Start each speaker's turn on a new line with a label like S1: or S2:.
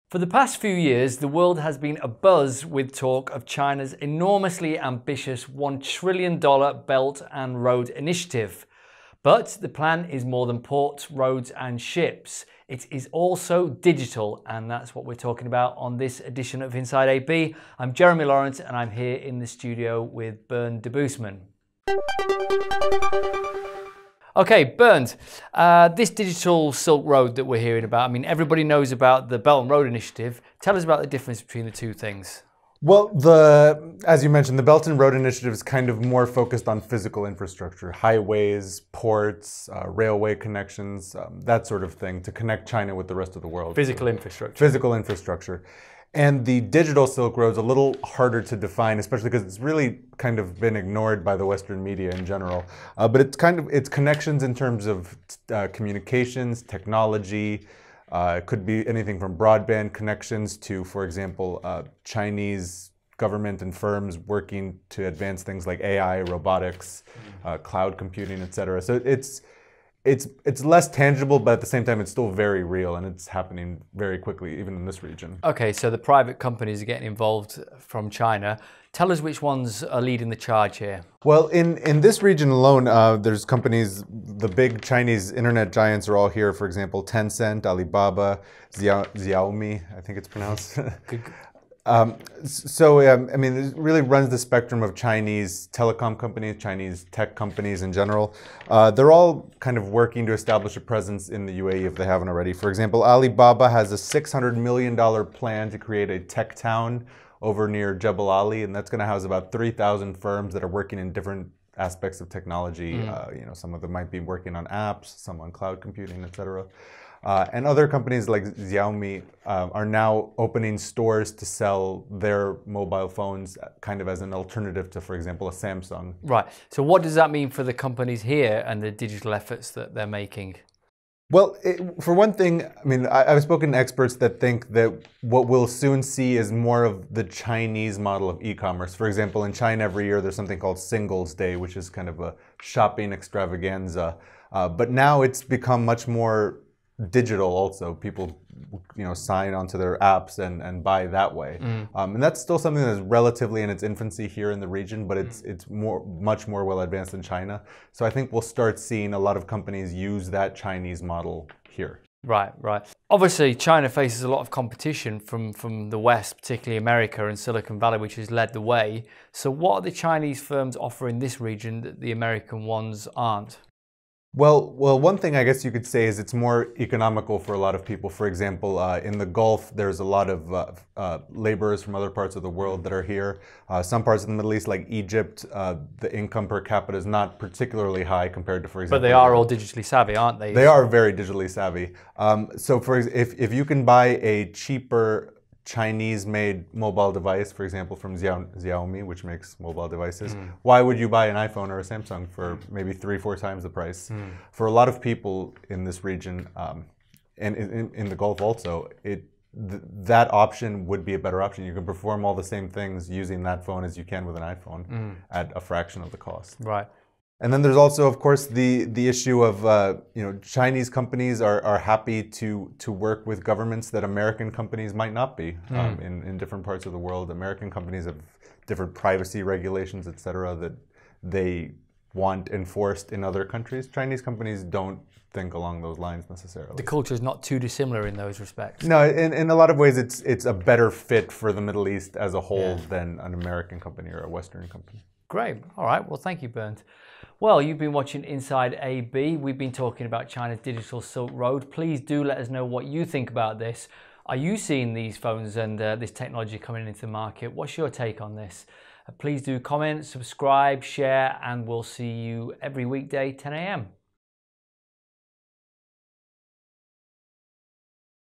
S1: For the past few years, the world has been abuzz with talk of China's enormously ambitious $1 trillion Belt and Road Initiative. But the plan is more than ports, roads and ships. It is also digital, and that's what we're talking about on this edition of Inside AB. I'm Jeremy Lawrence and I'm here in the studio with Bernd de Boosman. Okay, Bernd, this digital Silk Road that we're hearing about, I mean, everybody knows about the Belt and Road Initiative. Tell us about the difference between the two things.
S2: Well, as you mentioned, the Belt and Road Initiative is kind of more focused on physical infrastructure, highways, ports, railway connections, that sort of thing to connect China with the rest of the world.
S1: Physical infrastructure.
S2: Physical infrastructure. And the digital Silk Road is a little harder to define, especially because it's really kind of been ignored by the Western media in general. But it's connections in terms of communications, technology. It could be anything from broadband connections to, for example, Chinese government and firms working to advance things like AI, robotics, cloud computing, etc. So it's less tangible, but at the same time, it's still very real, and it's happening very quickly, even in this region.
S1: Okay, so the private companies are getting involved from China. Tell us which ones are leading the charge here.
S2: Well, in this region alone, there's companies, the big Chinese internet giants are all here. For example, Tencent, Alibaba, Xiaomi, I think it's pronounced. I mean, it really runs the spectrum of Chinese telecom companies, Chinese tech companies in general. They're all kind of working to establish a presence in the UAE if they haven't already. For example, Alibaba has a $600 million plan to create a tech town over near Jebel Ali, and that's going to house about 3,000 firms that are working in different aspects of technology. You know, some of them might be working on apps, some on cloud computing, etc. And other companies like Xiaomi are now opening stores to sell their mobile phones kind of as an alternative to, for example, a Samsung.
S1: Right. So what does that mean for the companies here and the digital efforts that they're making?
S2: Well, for one thing, I mean, I've spoken to experts that think that what we'll soon see is more of the Chinese model of e-commerce. For example, in China every year there's something called Singles Day, which is kind of a shopping extravaganza. But now it's become much more digital also. People, you know, sign onto their apps and buy that way. And that's still something that's relatively in its infancy here in the region, but it's much more well advanced in China. So I think we'll start seeing a lot of companies use that Chinese model here.
S1: Right, right. Obviously, China faces a lot of competition from the West, particularly America and Silicon Valley, which has led the way. So what are the Chinese firms offering this region that the American ones aren't?
S2: Well, one thing I guess you could say is it's more economical for a lot of people. For example, in the Gulf, there's a lot of laborers from other parts of the world that are here. Some parts of the Middle East, like Egypt, the income per capita is not particularly high compared to, for example...
S1: But they are all digitally savvy, aren't they?
S2: They are very digitally savvy. So if you can buy a cheaper Chinese-made mobile device, for example, from Xiaomi, which makes mobile devices, why would you buy an iPhone or a Samsung for maybe 3-4 times the price? For a lot of people in this region, and in the Gulf also, that option would be a better option. You can perform all the same things using that phone as you can with an iPhone at a fraction of the cost.
S1: Right.
S2: And then there's also, of course, the issue of you know, Chinese companies are happy to work with governments that American companies might not be. In different parts of the world, American companies have different privacy regulations, etc., that they want enforced in other countries. Chinese companies don't think along those lines necessarily.
S1: The culture is not too dissimilar in those respects.
S2: No, in a lot of ways, it's a better fit for the Middle East as a whole than an American company or a Western company.
S1: Great. All right. Well, thank you, Bernd. Well, you've been watching Inside AB. We've been talking about China's digital Silk Road. Please do let us know what you think about this. Are you seeing these phones and this technology coming into the market? What's your take on this? Please do comment, subscribe, share, and we'll see you every weekday, 10 a.m.